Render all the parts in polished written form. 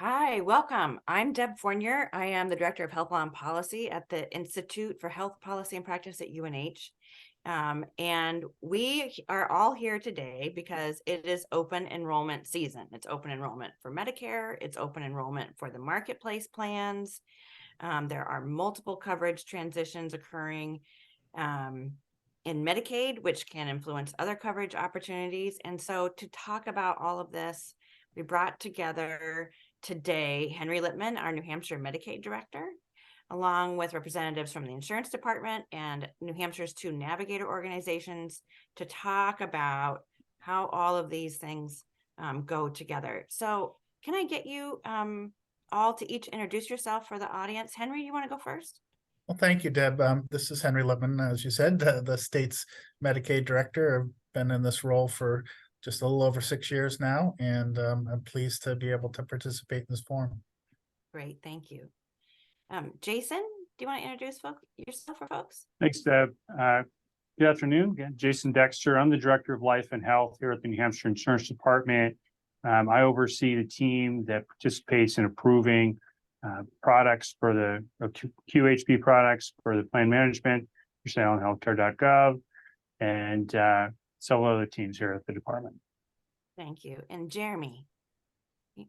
Hi, welcome. I'm Deb Fournier. I am the Director of Health Law and Policy at the Institute for Health Policy and Practice at UNH. And we are all here today because it is open enrollment season. It's open enrollment for Medicare. It's open enrollment for the marketplace plans. There are multiple coverage transitions occurring in Medicaid, which can influence other coverage opportunities. And so to talk about all of this, we brought together today Henry Lipman, our New Hampshire Medicaid Director, along with representatives from the Insurance Department and New Hampshire's two Navigator organizations to talk about how all of these things go together. So can I get you all to each introduce yourself for the audience? Henry, you want to go first? Well, thank you, Deb. This is Henry Lipman, as you said, the state's Medicaid director. I've been in this role for just a little over 6 years now, and I'm pleased to be able to participate in this forum. Great, thank you. Jason, do you want to introduce yourself for folks? Thanks, Deb. Good afternoon. Again, Jason Dexter. I'm the Director of Life and Health here at the New Hampshire Insurance Department. I oversee the team that participates in approving products for the QHP products for the plan management, for sale on healthcare.gov, and several other teams here at the department. Thank you. And Jeremy. Hey,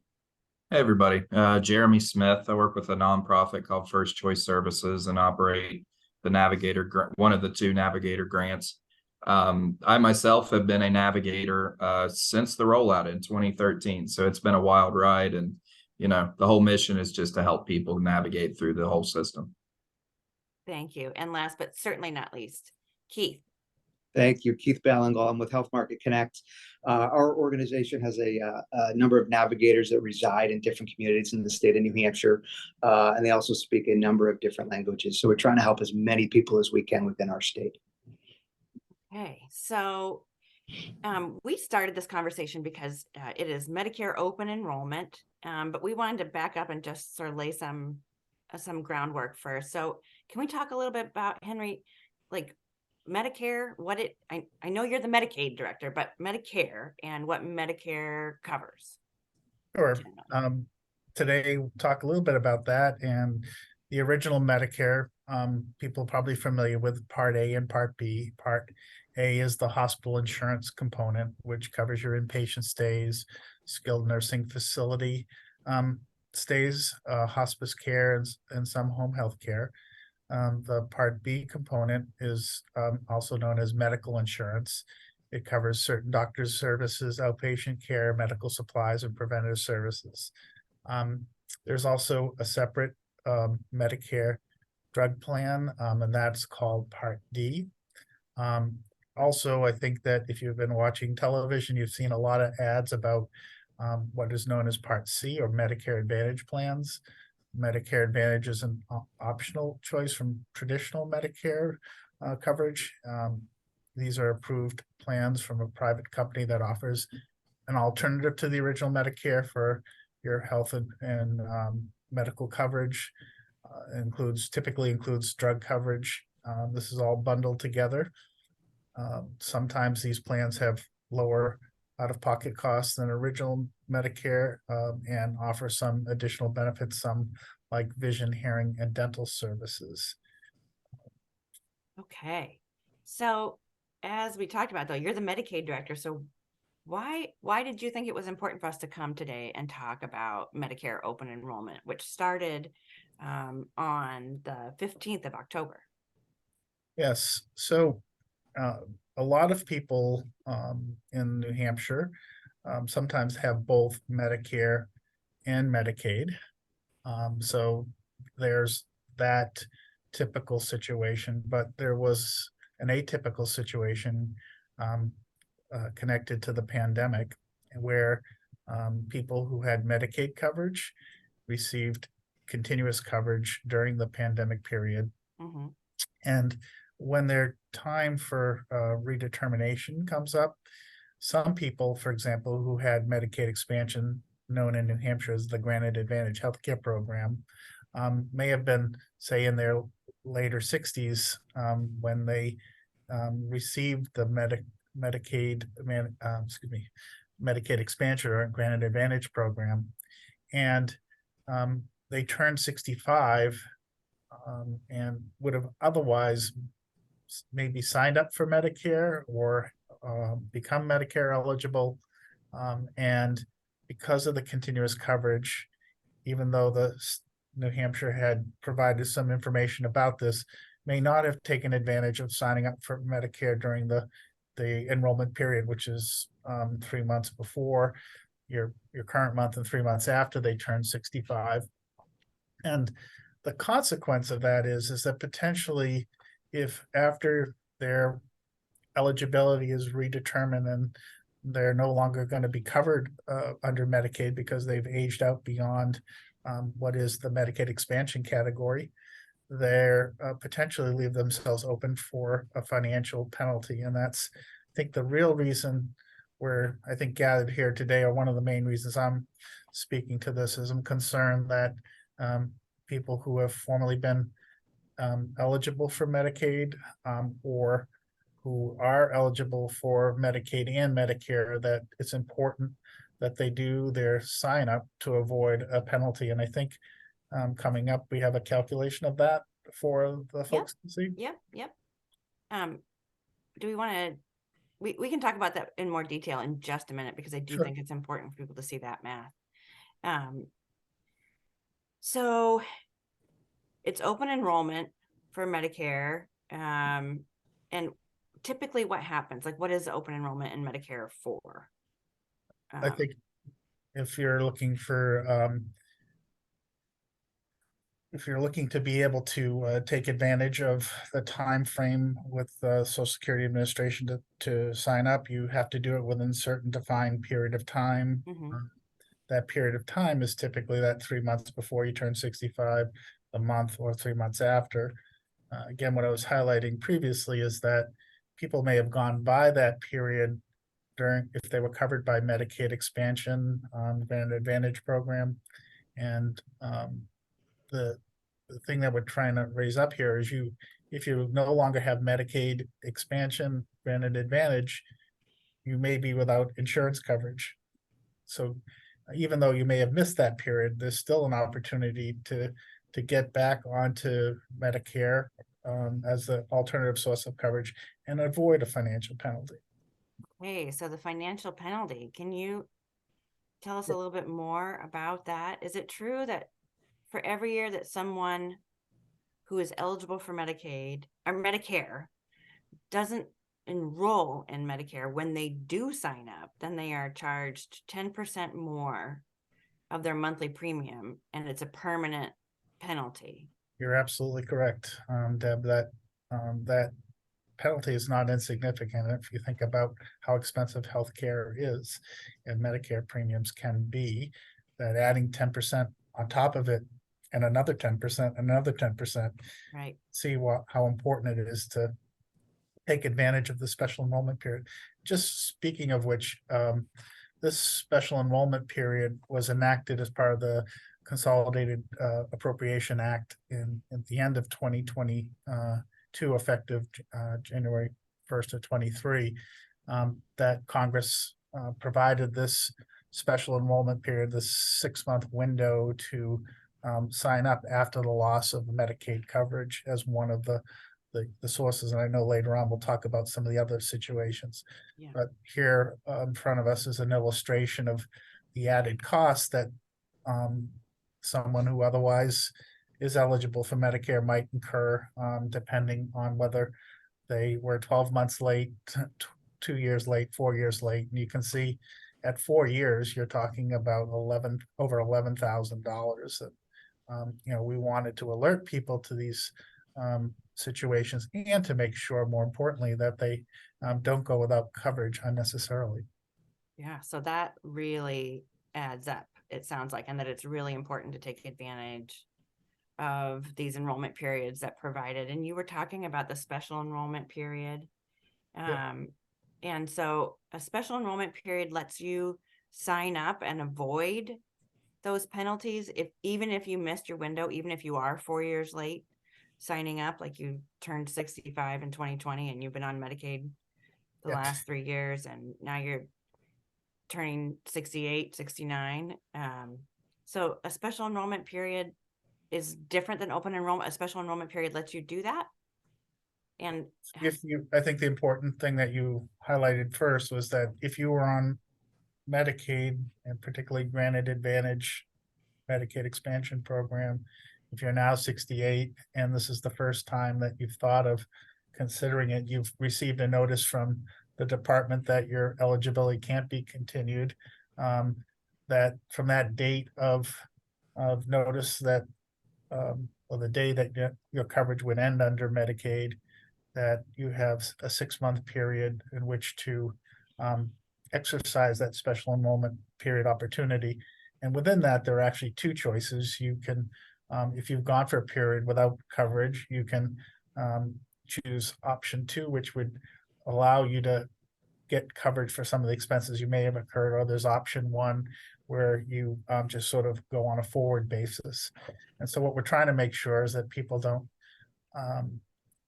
everybody. Jeremy Smith. I work with a nonprofit called First Choice Services and operate the Navigator, one of the two Navigator grants. I myself have been a Navigator since the rollout in 2013. So it's been a wild ride. And, you know, the whole mission is just to help people navigate through the whole system. Thank you. And last but certainly not least, Keith. Thank you, Keith Ballingall. I'm with Health Market Connect. Our organization has a number of navigators that reside in different communities in the state of New Hampshire, and they also speak a number of different languages. So we're trying to help as many people as we can within our state. Okay, so we started this conversation because it is Medicare open enrollment, but we wanted to back up and just sort of lay some groundwork first. So can we talk a little bit about, Henry, like Medicare, I know you're the Medicaid director, but Medicare and what Medicare covers? Sure. Today, we'll talk a little bit about that and the original Medicare. People probably familiar with Part A and Part B. Part A is the hospital insurance component, which covers your inpatient stays, skilled nursing facility stays, hospice care, and some home health care. The Part B component is also known as medical insurance. It covers certain doctor's services, outpatient care, medical supplies, and preventative services. There's also a separate Medicare drug plan, and that's called Part D. Also, I think that if you've been watching television, you've seen a lot of ads about what is known as Part C, or Medicare Advantage plans. Medicare Advantage is an optional choice from traditional Medicare coverage. These are approved plans from a private company that offers an alternative to the original Medicare for your health and medical coverage. Typically includes drug coverage. This is all bundled together. Sometimes these plans have lower out-of-pocket costs than original Medicare and offer some additional benefits, some like vision, hearing, and dental services. Okay, so as we talked about, though, you're the Medicaid director. So why did you think it was important for us to come today and talk about Medicare open enrollment, which started on the 15th of October? Yes, so a lot of people in New Hampshire sometimes have both Medicare and Medicaid. So there's that typical situation, but there was an atypical situation connected to the pandemic where people who had Medicaid coverage received continuous coverage during the pandemic period. Mm-hmm. And when their time for redetermination comes up, some people, for example, who had Medicaid expansion, known in New Hampshire as the Granted Advantage Healthcare Program, may have been, say, in their later 60s when they received the Medicaid expansion or Granted Advantage program. and they turned 65 and would have otherwise maybe signed up for Medicare or become Medicare eligible. And because of the continuous coverage, even though New Hampshire had provided some information about this, may not have taken advantage of signing up for Medicare during the enrollment period, which is 3 months before your current month and 3 months after they turn 65. And the consequence of that is that potentially, if after their eligibility is redetermined and they're no longer going to be covered under Medicaid because they've aged out beyond what is the Medicaid expansion category, they're potentially leave themselves open for a financial penalty. And that's, I think, the real reason we're, I think, gathered here today, or one of the main reasons I'm speaking to this, is I'm concerned that people who have formerly been eligible for Medicaid or who are eligible for Medicaid and Medicare, that it's important that they do their sign up to avoid a penalty. And I think coming up, we have a calculation of that for the folks to see. Yep. Do we want to, we can talk about that in more detail in just a minute, because I do Sure. think it's important for people to see that math. So it's open enrollment for Medicare. And typically what happens, like, what is open enrollment in Medicare for? I think if you're looking for if you're looking to be able to take advantage of the time frame with the Social Security Administration to sign up, you have to do it within a certain defined period of time. That period of time is typically that 3 months before you turn 65, a month, or 3 months after. Again, what I was highlighting previously is that people may have gone by that period if they were covered by Medicaid expansion, Advantage Advantage program. And the thing that we're trying to raise up here is if you no longer have Medicaid expansion, Advantage Advantage, you may be without insurance coverage. So even though you may have missed that period, there's still an opportunity to get back onto Medicare as the alternative source of coverage and avoid a financial penalty. Okay, so the financial penalty, can you tell us a little bit more about that? Is it true that for every year that someone who is eligible for Medicaid or Medicare doesn't enroll in Medicare, when they do sign up, then they are charged 10% more of their monthly premium, and it's a permanent penalty? You're absolutely correct, Deb. That penalty is not insignificant if you think about how expensive healthcare is and Medicare premiums can be. That adding 10% on top of it and another 10%, another 10%. Right. See how important it is to take advantage of the special enrollment period. Just speaking of which, this special enrollment period was enacted as part of the Consolidated Appropriation Act at the end of 2022, effective January 1st of 23, that Congress provided this special enrollment period, this 6-month window to sign up after the loss of Medicaid coverage as one of the sources. And I know later on we'll talk about some of the other situations. Yeah. But here in front of us is an illustration of the added cost that someone who otherwise is eligible for Medicare might incur, depending on whether they were 12 months late, 2 years late, 4 years late. And you can see at 4 years, you're talking about over $11,000. We wanted to alert people to these situations and to make sure, more importantly, that they don't go without coverage unnecessarily. Yeah, so that really adds up, it sounds like, and that it's really important to take advantage of these enrollment periods that provided. And you were talking about the special enrollment period. And so a special enrollment period lets you sign up and avoid those penalties even if you missed your window, even if you are 4 years late signing up, like you turned 65 in 2020 and you've been on Medicaid the last 3 years, and now you're turning 68, 69. So a special enrollment period is different than open enrollment. A special enrollment period lets you do that. And I think the important thing that you highlighted first was that if you were on Medicaid, and particularly Granted Advantage Medicaid expansion program, if you're now 68 and this is the first time that you've thought of considering it, you've received a notice from the department that your eligibility can't be continued. That from that date of notice that or the day that your coverage would end under Medicaid, that you have a 6-month period in which to exercise that special enrollment period opportunity. And within that, there are actually 2 choices. You can, if you've gone for a period without coverage, you can choose option 2, which would allow you to get coverage for some of the expenses you may have incurred, or there's option 1 where you just sort of go on a forward basis. And so what we're trying to make sure is that people don't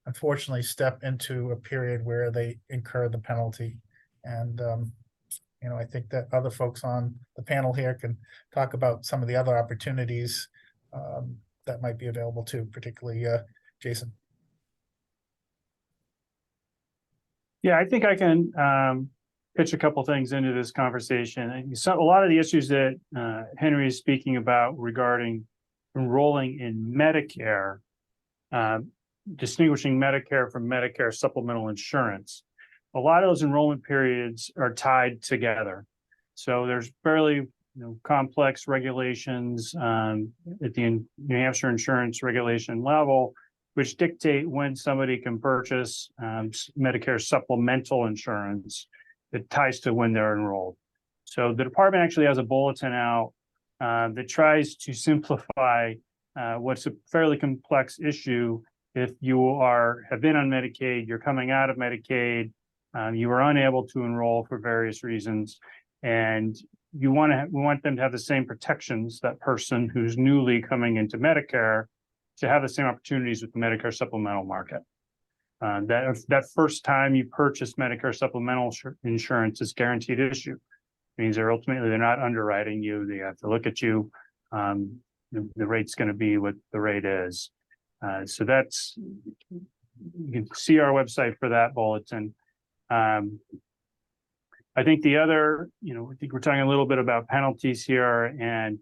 unfortunately step into a period where they incur the penalty. And I think that other folks on the panel here can talk about some of the other opportunities that might be available too, particularly Jason. Yeah, I think I can pitch a couple things into this conversation. So a lot of the issues that Henry is speaking about regarding enrolling in Medicare, distinguishing Medicare from Medicare supplemental insurance. A lot of those enrollment periods are tied together. So there's fairly complex regulations at the New Hampshire insurance regulation level, which dictate when somebody can purchase Medicare supplemental insurance that ties to when they're enrolled. So the department actually has a bulletin out that tries to simplify what's a fairly complex issue. If you have been on Medicaid, you're coming out of Medicaid, you were unable to enroll for various reasons, and we want them to have the same protections, that person who's newly coming into Medicare, to have the same opportunities with the Medicare supplemental market. That first time you purchase Medicare supplemental insurance is guaranteed issue. It means they're not underwriting you. They have to look at you. The rate's going to be what the rate is. So that's, you can see our website for that bulletin. I think the other, I think we're talking a little bit about penalties here, and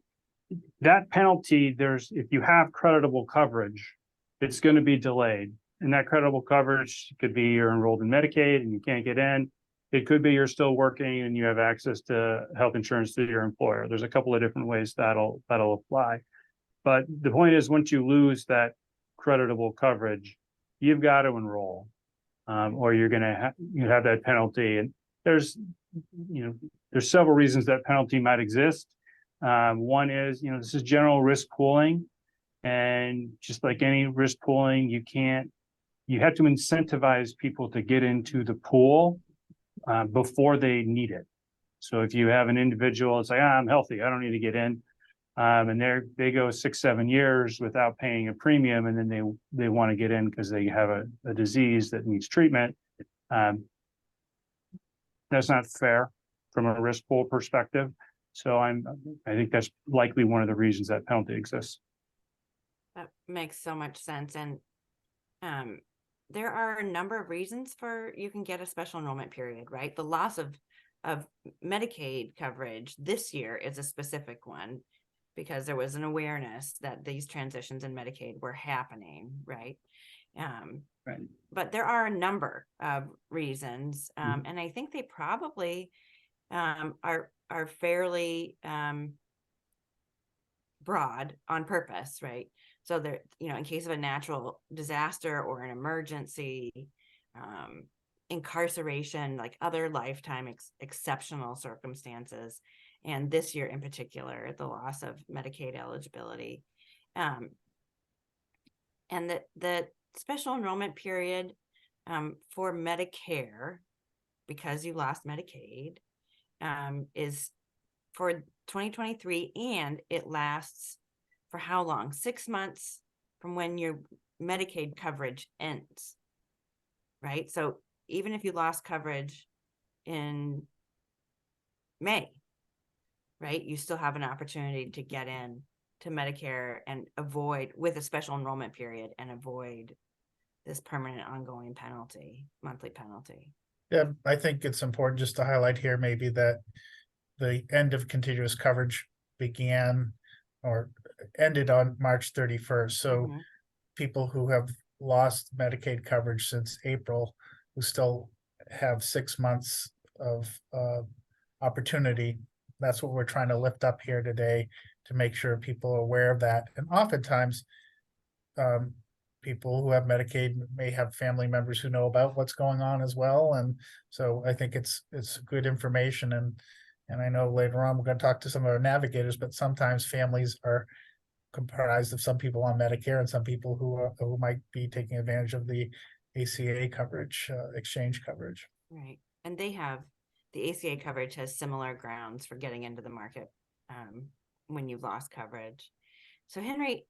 that penalty, if you have creditable coverage, it's going to be delayed. And that creditable coverage could be you're enrolled in Medicaid and you can't get in. It could be you're still working and you have access to health insurance through your employer. There's a couple of different ways that'll apply. But the point is, once you lose that creditable coverage, you've got to enroll, or you're going to have that penalty. And there's several reasons that penalty might exist. One is, this is general risk pooling, and just like any risk pooling, you have to incentivize people to get into the pool before they need it. So if you have an individual, it's like, I'm healthy, I don't need to get in. And they go 6-7 years without paying a premium, and then they want to get in because they have a disease that needs treatment. That's not fair from a risk pool perspective. So I think that's likely one of the reasons that penalty exists. That makes so much sense. And there are a number of reasons you can get a special enrollment period, right? The loss of Medicaid coverage this year is a specific one, because there was an awareness that these transitions in Medicaid were happening, right? Right. But there are a number of reasons, and I think they probably are fairly broad on purpose, right? So there, in case of a natural disaster or an emergency, incarceration, like other lifetime exceptional circumstances, and this year in particular, the loss of Medicaid eligibility, and the special enrollment period for Medicare, because you lost Medicaid, is for 2023, and it lasts for how long? 6 months from when your Medicaid coverage ends, right? So even if you lost coverage in May, right? You still have an opportunity to get in to Medicare and avoid, with a special enrollment period, and avoid this permanent ongoing penalty, monthly penalty. Yeah, I think it's important just to highlight here maybe that the end of continuous coverage began or ended on March 31st. So Mhm. people who have lost Medicaid coverage since April, who still have 6 months of opportunity, that's what we're trying to lift up here today, to make sure people are aware of that. And oftentimes, people who have Medicaid may have family members who know about what's going on as well. And so I think it's good information. And I know later on, we're going to talk to some of our navigators, but sometimes families are comprised of some people on Medicare and some people who might be taking advantage of the ACA coverage, exchange coverage. Right. And they have, the ACA coverage has similar grounds for getting into the market when you've lost coverage. So Henry,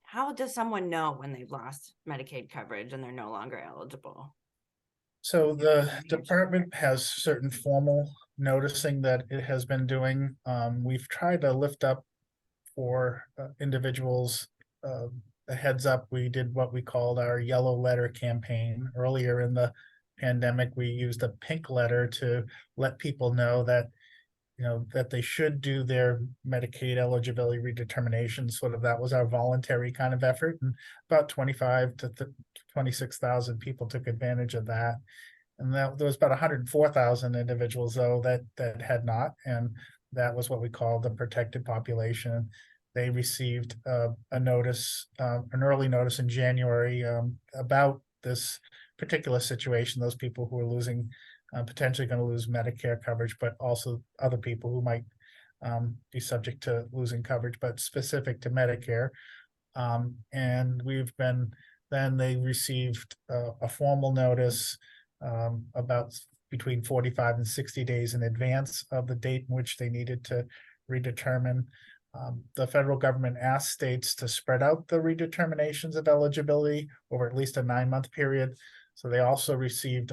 how does someone know when they've lost Medicaid coverage and they're no longer eligible? So the department has certain formal noticing that it has been doing. We've tried to lift up for individuals a heads up. We did what we called our yellow letter campaign. Earlier in the pandemic, we used a pink letter to let people know that, that they should do their Medicaid eligibility redetermination. Sort of that was our voluntary kind of effort. And about 25 to 26,000 people took advantage of that. And there was about 104,000 individuals, though, that had not. And that was what we call the protected population. They received a notice, an early notice in January about this particular situation, those people who are losing, potentially going to lose Medicare coverage, but also other people who might be subject to losing coverage, but specific to Medicare. And then they received a formal notice about between 45 and 60 days in advance of the date in which they needed to redetermine. The federal government asked states to spread out the redeterminations of eligibility over at least a 9-month period. So they also received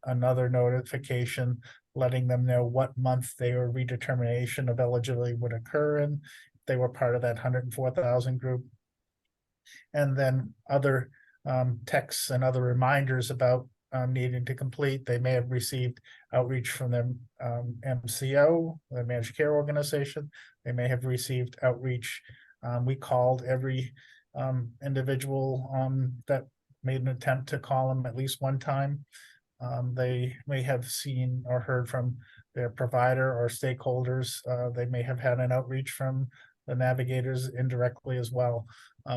another notification letting them know what month their redetermination of eligibility would occur in. They were part of that 104,000 group. And then other texts and other reminders about needing to complete. They may have received outreach from their MCO, the managed care organization. They may have received outreach. We called every individual that made an attempt to call them at least one time. They may have seen or heard from their provider or stakeholders. They may have had an outreach from the navigators indirectly as well.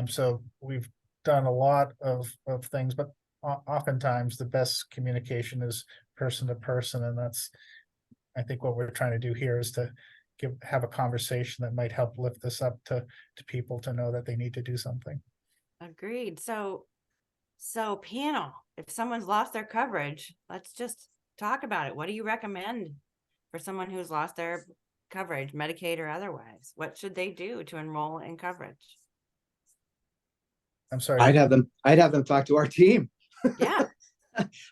So we've done a lot of things, but oftentimes the best communication is person to person. And that's, I think, what we're trying to do here is to have a conversation that might help lift this up to people to know that they need to do something. Agreed. So panel, if someone's lost their coverage, let's just talk about it. What do you recommend for someone who's lost their coverage, Medicaid or otherwise? What should they do to enroll in coverage? I'm sorry. I'd have them talk to our team. Yeah.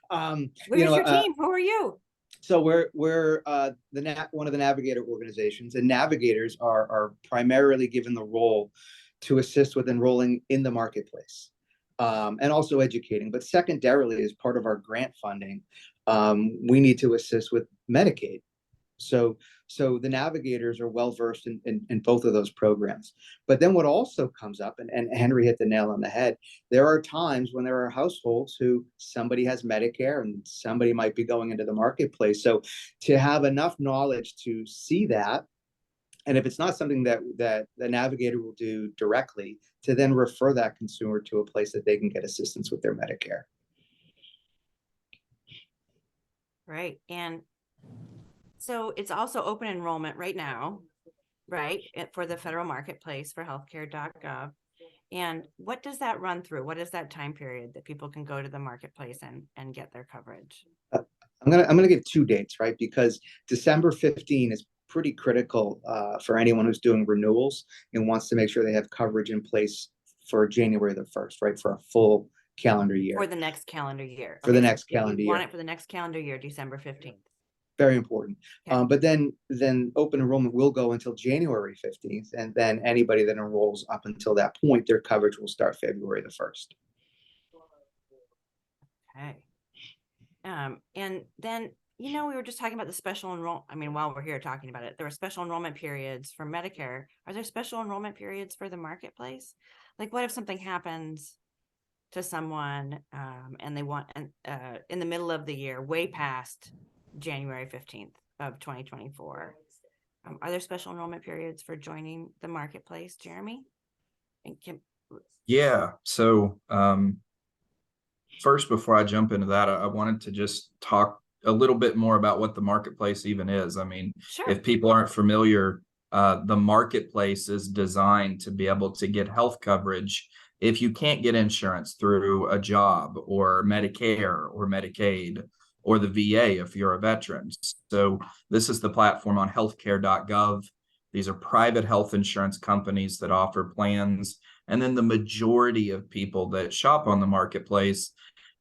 Where's your team? Who are you? So we're one of the Navigator organizations, and Navigators are primarily given the role to assist with enrolling in the marketplace, and also educating. But secondarily, as part of our grant funding, we need to assist with Medicaid. So the Navigators are well versed in both of those programs. But then what also comes up, and Henry hit the nail on the head, there are times when there are households who somebody has Medicare and somebody might be going into the marketplace. So to have enough knowledge to see that, and if it's not something that the Navigator will do directly, to then refer that consumer to a place that they can get assistance with their Medicare. Right. And so it's also open enrollment right now, right, for the federal marketplace for healthcare.gov. And what does that run through? What is that time period that people can go to the marketplace and get their coverage? I'm gonna give 2 dates, right? Because December 15 is pretty critical for anyone who's doing renewals and wants to make sure they have coverage in place for January the 1st, right? For a full calendar year. For the next calendar year. For the next calendar year. Want it for the next calendar year, December 15th. Very important. Okay. But then open enrollment will go until January 15th, and then anybody that enrolls up until that point, their coverage will start February the 1st. Okay. And then, we were just talking about the special enroll. I mean, while we're here talking about it, there were special enrollment periods for Medicare. Are there special enrollment periods for the marketplace? Like, what if something happens to someone, and they want, in the middle of the year, way past January 15th of 2024? Are there special enrollment periods for joining the marketplace, Jeremy? And Yeah. So, first, before I jump into that, I wanted to just talk a little bit more about what the marketplace even is. I mean, sure. If people aren't familiar, the marketplace is designed to be able to get health coverage if you can't get insurance through a job or Medicare or Medicaid or the VA if you're a veteran. So this is the platform on healthcare.gov. These are private health insurance companies that offer plans. And then the majority of people that shop on the marketplace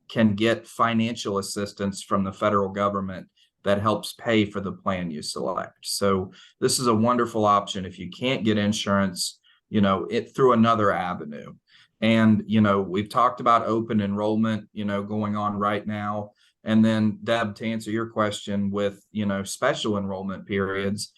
can get financial assistance from the federal government that helps pay for the plan you select. So this is a wonderful option if you can't get insurance, through another avenue. And, we've talked about open enrollment, going on right now. And then, Deb, to answer your question with, special enrollment periods,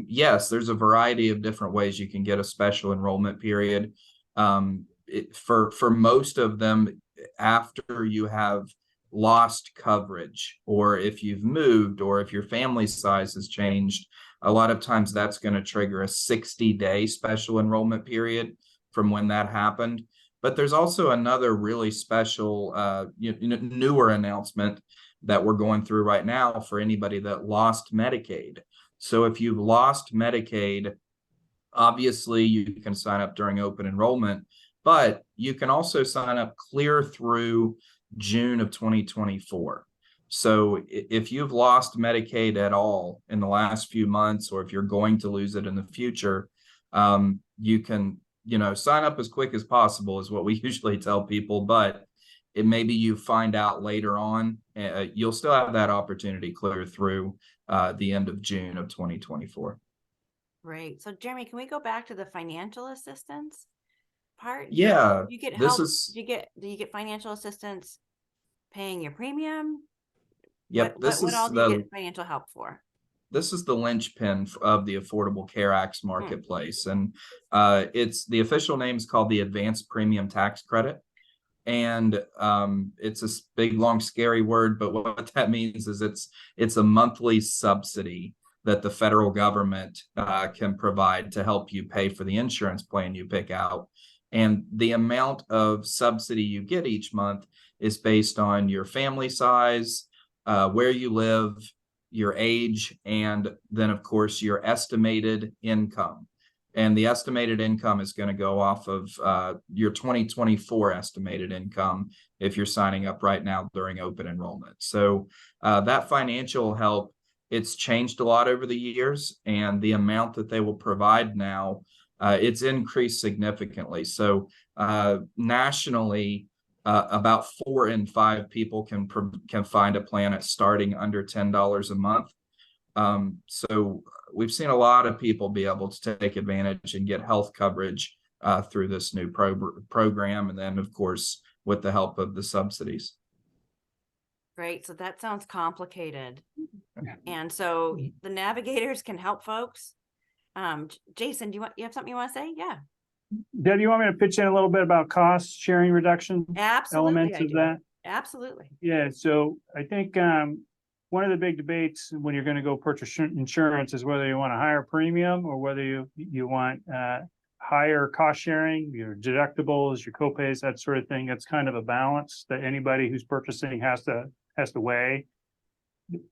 yes, there's a variety of different ways you can get a special enrollment period. For most of them, after you have lost coverage, or if you've moved, or if your family size has changed, a lot of times that's going to trigger a 60-day special enrollment period from when that happened. But there's also another really special, newer announcement that we're going through right now for anybody that lost Medicaid. So if you've lost Medicaid, obviously you can sign up during open enrollment, but you can also sign up clear through June of 2024. So if you've lost Medicaid at all in the last few months, or if you're going to lose it in the future, you can, sign up as quick as possible is what we usually tell people. But maybe you find out later on, you'll still have that opportunity clear through the end of June of 2024. Great. So Jeremy, can we go back to the financial assistance part? Yeah, You get this help. is Do you get financial assistance paying your premium? Yep, What all do you get financial help for? This is the linchpin of the Affordable Care Act's marketplace, and it's the official name is called the Advanced Premium Tax Credit, and it's a big, long, scary word, but what that means is it's a monthly subsidy that the federal government can provide to help you pay for the insurance plan you pick out. And the amount of subsidy you get each month is based on your family size, where you live, your age, and then, of course, your estimated income. And the estimated income is going to go off of your 2024 estimated income if you're signing up right now during open enrollment. So that financial help, it's changed a lot over the years, and the amount that they will provide now, it's increased significantly. So nationally, about 4 in 5 people can find a plan at starting under $10 a month. So we've seen a lot of people be able to take advantage and get health coverage through this new program, and then, of course, with the help of the subsidies. Great. So that sounds complicated. And so the Navigators can help folks. Jason, you have something you want to say? Yeah. Deb, you want me to pitch in a little bit about cost sharing reduction? Absolutely. Elements of that? Absolutely. Yeah, so I think one of the big debates when you're going to go purchase insurance is whether you want a higher premium or whether you want higher cost sharing, your deductibles, your copays, that sort of thing. It's kind of a balance that anybody who's purchasing has to weigh.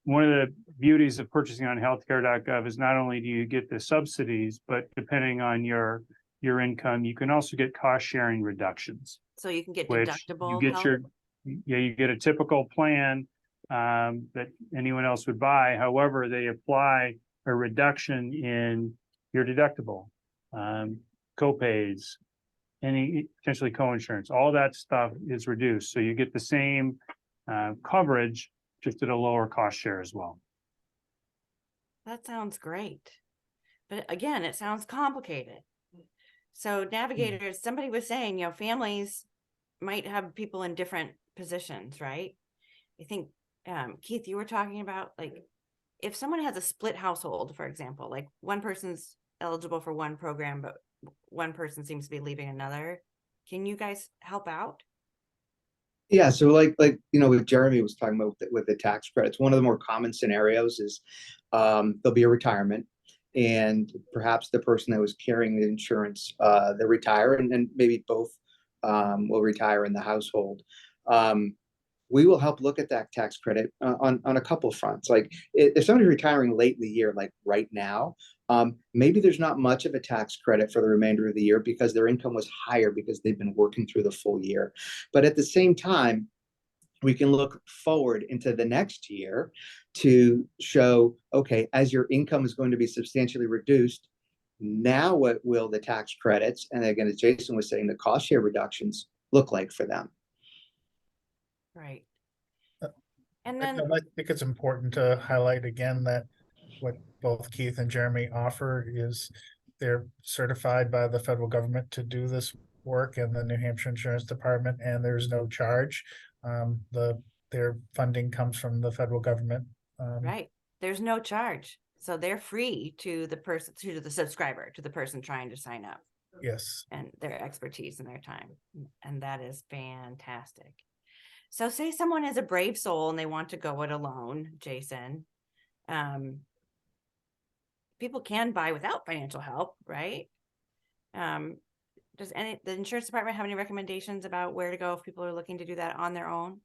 One of the beauties of purchasing on healthcare.gov is not only do you get the subsidies, but depending on your income, you can also get cost sharing reductions. So you can get You deductible get help? you get a typical plan that anyone else would buy. However, they apply a reduction in your deductible, copays, any potentially co-insurance. All that stuff is reduced. So you get the same coverage, just at a lower cost share as well. That sounds great. But again, it sounds complicated. So navigators, somebody was saying, families might have people in different positions, right? I think, Keith, you were talking about, like, if someone has a split household, for example, like one person's eligible for one program, but one person seems to be leaving another. Can you guys help out? Yeah, so what Jeremy was talking about with the tax credits, one of the more common scenarios is there'll be a retirement, and perhaps the person that was carrying the insurance they retire, and maybe both will retire in the household. We will help look at that tax credit on a couple of fronts. Like if somebody's retiring late in the year, like right now, maybe there's not much of a tax credit for the remainder of the year because their income was higher because they've been working through the full year. But at the same time, we can look forward into the next year to show, okay, as your income is going to be substantially reduced, now what will the tax credits, and again, as Jason was saying, the cost share reductions look like for them? Right. Uh, And I then, think it's important to highlight again that what both Keith and Jeremy offer is they're certified by the federal government to do this work in the New Hampshire Insurance Department, and there's no charge. Their funding comes from the federal government. right, there's no charge. So they're free to the person, to the subscriber, to the person trying to sign up, Yes. and their expertise and their time. And that is fantastic. So say someone is a brave soul and they want to go it alone, Jason. People can buy without financial help, right? Does the insurance department have any recommendations about where to go if people are looking to do that on their own?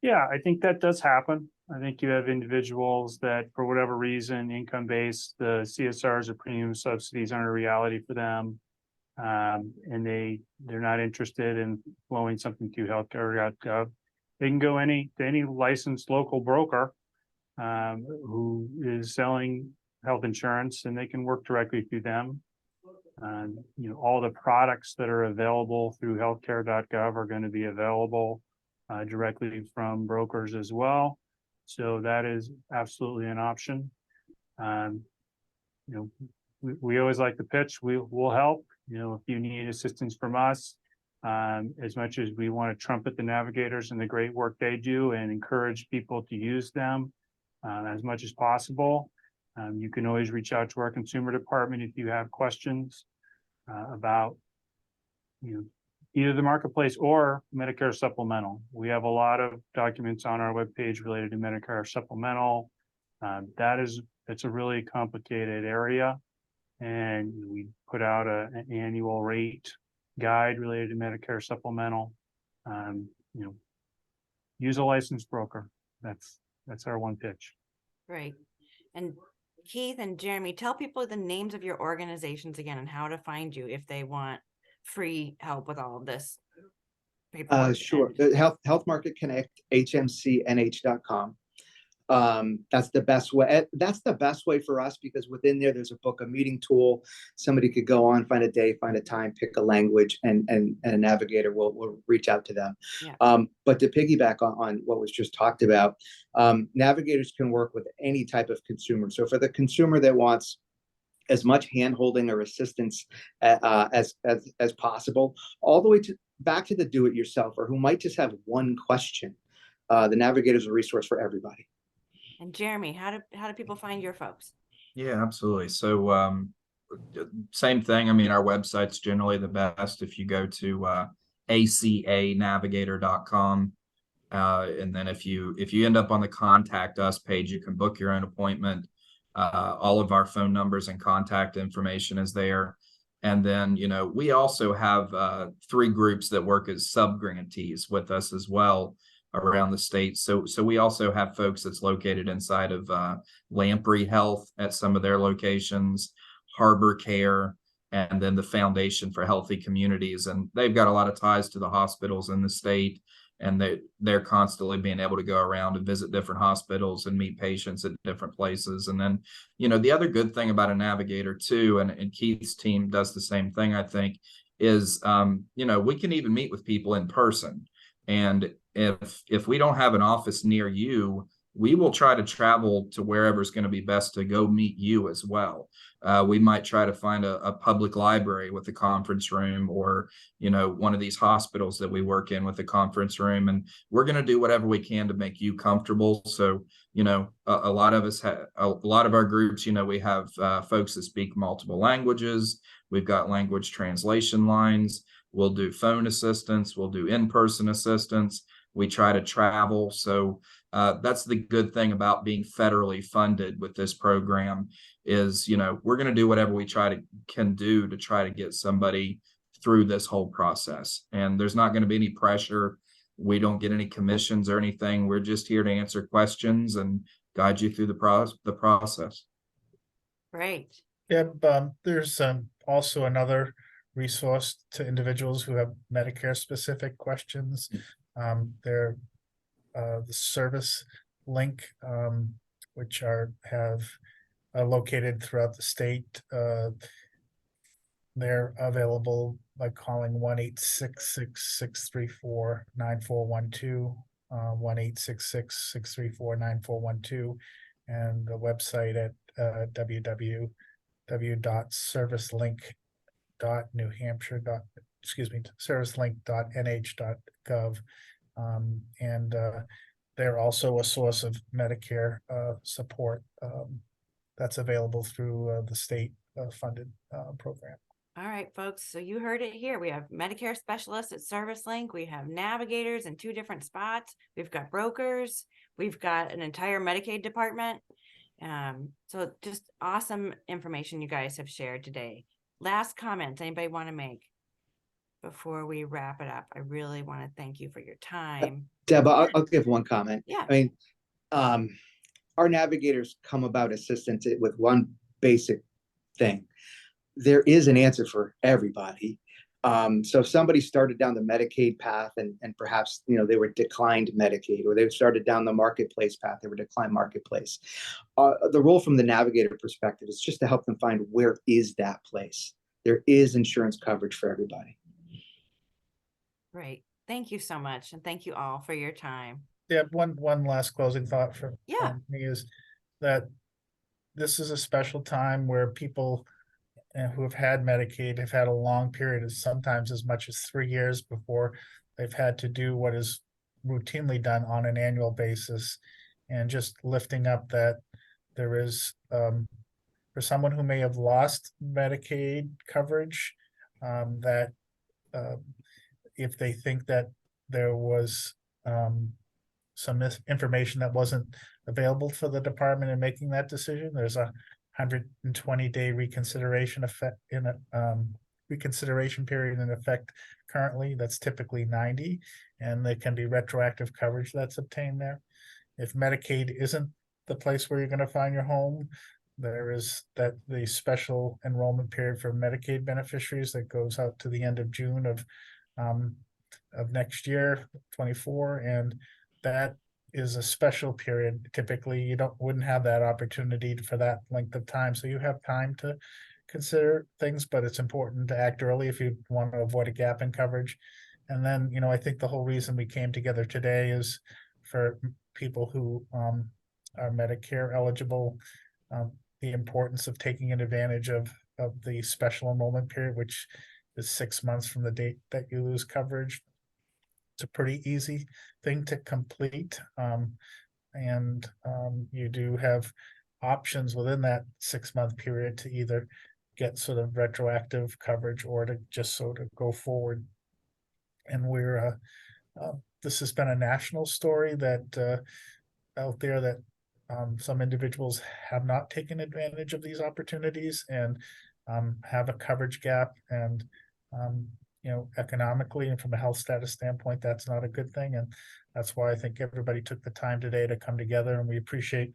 Yeah, I think that does happen. I think you have individuals that, for whatever reason, income-based, the CSRs or premium subsidies aren't a reality for them. And they're not interested in flowing something to healthcare.gov. They can go to any licensed local broker who is selling health insurance, and they can work directly through them. All the products that are available through healthcare.gov are going to be available directly from brokers as well. So that is absolutely an option. We always like to pitch. We'll help. If you need assistance from us, as much as we want to trumpet the navigators and the great work they do and encourage people to use them as much as possible. You can always reach out to our consumer department if you have questions about either the marketplace or Medicare supplemental. We have a lot of documents on our webpage related to Medicare supplemental. It's a really complicated area, and we put out an annual rate guide related to Medicare supplemental. Use a licensed broker. That's our one pitch. Right. And Keith and Jeremy, tell people the names of your organizations again and how to find you if they want free help with all of this paperwork. Sure. The Health Market Connect, hmcnh.com. That's the best way. That's the best way for us, because within there's a book, a meeting tool. Somebody could go on, find a day, find a time, pick a language, and a navigator will reach out to them. Yeah. But to piggyback on what was just talked about, navigators can work with any type of consumer. So for the consumer that wants as much hand-holding or assistance as possible, all the way back to the do-it-yourselfer who might just have one question, the navigator is a resource for everybody. And Jeremy, how do people find your folks? Yeah, absolutely. So same thing. I mean, our website's generally the best. If you go to acanavigator.com, and then if you end up on the contact us page, you can book your own appointment. All of our phone numbers and contact information is there. And then, we also have 3 groups that work as sub-grantees with us as well around the state. So we also have folks that's located inside of Lamprey Health at some of their locations, Harbor Care, and then the Foundation for Healthy Communities. And they've got a lot of ties to the hospitals in the state, and they're constantly being able to go around and visit different hospitals and meet patients at different places. And then, the other good thing about a navigator too, and Keith's team does the same thing, I think, is, we can even meet with people in person. And if we don't have an office near you, we will try to travel to wherever's going to be best to go meet you as well. We might try to find a public library with a conference room, or, you know, one of these hospitals that we work in with a conference room. And we're going to do whatever we can to make you comfortable. So, you know, a lot of us have, a lot of our groups, you know, we have folks that speak multiple languages. We've got language translation lines. We'll do phone assistance. We'll do in-person assistance. We try to travel. So that's the good thing about being federally funded with this program is, you know, we're going to do whatever we can do to try to get somebody through this whole process. And there's not going to be any pressure. We don't get any commissions or anything. We're just here to answer questions and guide you through the process. Great. Yep, there's also another resource to individuals who have Medicare specific questions. They're the service link, which are located throughout the state. They're available by calling 1-866-634-9412, 1-866-634-9412, and the website at servicelink.nh.gov. And they're also a source of Medicare support that's available through the state funded program. All right, folks. So you heard it here. We have Medicare specialists at ServiceLink. We have navigators in 2 different spots. We've got brokers. We've got an entire Medicaid department. So just awesome information you guys have shared today. Last comments anybody want to make before we wrap it up? I really want to thank you for your time. Deb, I'll give one comment. Yeah. I mean, our navigators come about assistance with one basic thing. There is an answer for everybody. So if somebody started down the Medicaid path and perhaps, you know, they were declined Medicaid, or they started down the marketplace path, they were declined marketplace. The role from the navigator perspective is just to help them find where is that place. There is insurance coverage for everybody. Great. Thank you so much. And thank you all for your time. Yeah, one last closing thought from me is that this is a special time where people who have had Medicaid have had a long period of sometimes as much as 3 years before they've had to do what is routinely done on an annual basis, and just lifting up that there is for someone who may have lost Medicaid coverage, that if they think that there was some information that wasn't available for the department in making that decision, there's a 120-day reconsideration period in effect currently. That's typically 90, and there can be retroactive coverage that's obtained there. If Medicaid isn't the place where you're going to find your home, there is the special enrollment period for Medicaid beneficiaries that goes out to the end of June of next year, 24, and that is a special period. Typically, you wouldn't have that opportunity for that length of time, so you have time to consider things, but it's important to act early if you want to avoid a gap in coverage. And then, you know, I think the whole reason we came together today is for people who are Medicare eligible, the importance of taking advantage of the special enrollment period, which is 6 months from the date that you lose coverage. It's a pretty easy thing to complete. And you do have options within that 6-month period to either get sort of retroactive coverage or to just sort of go forward. And this has been a national story that out there that some individuals have not taken advantage of these opportunities and have a coverage gap, and you know, economically and from a health status standpoint, that's not a good thing. And that's why I think everybody took the time today to come together, and we appreciate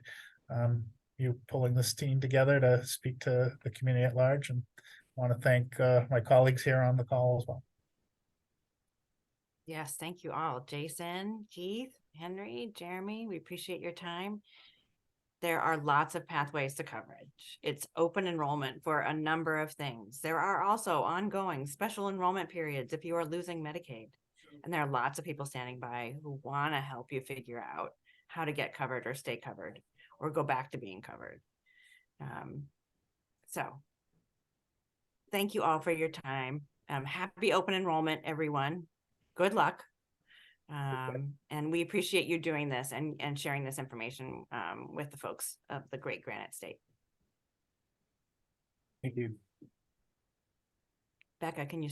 you pulling this team together to speak to the community at large, and want to thank my colleagues here on the call as well. Yes, thank you all. Jason, Keith, Henry, Jeremy, we appreciate your time. There are lots of pathways to coverage. It's open enrollment for a number of things. There are also ongoing special enrollment periods if you are losing Medicaid. And there are lots of people standing by who want to help you figure out how to get covered or stay covered or go back to being covered. So thank you all for your time. Happy open enrollment, everyone. Good luck. And we appreciate you doing this and sharing this information with the folks of the great Granite State. Thank you. Becca, can you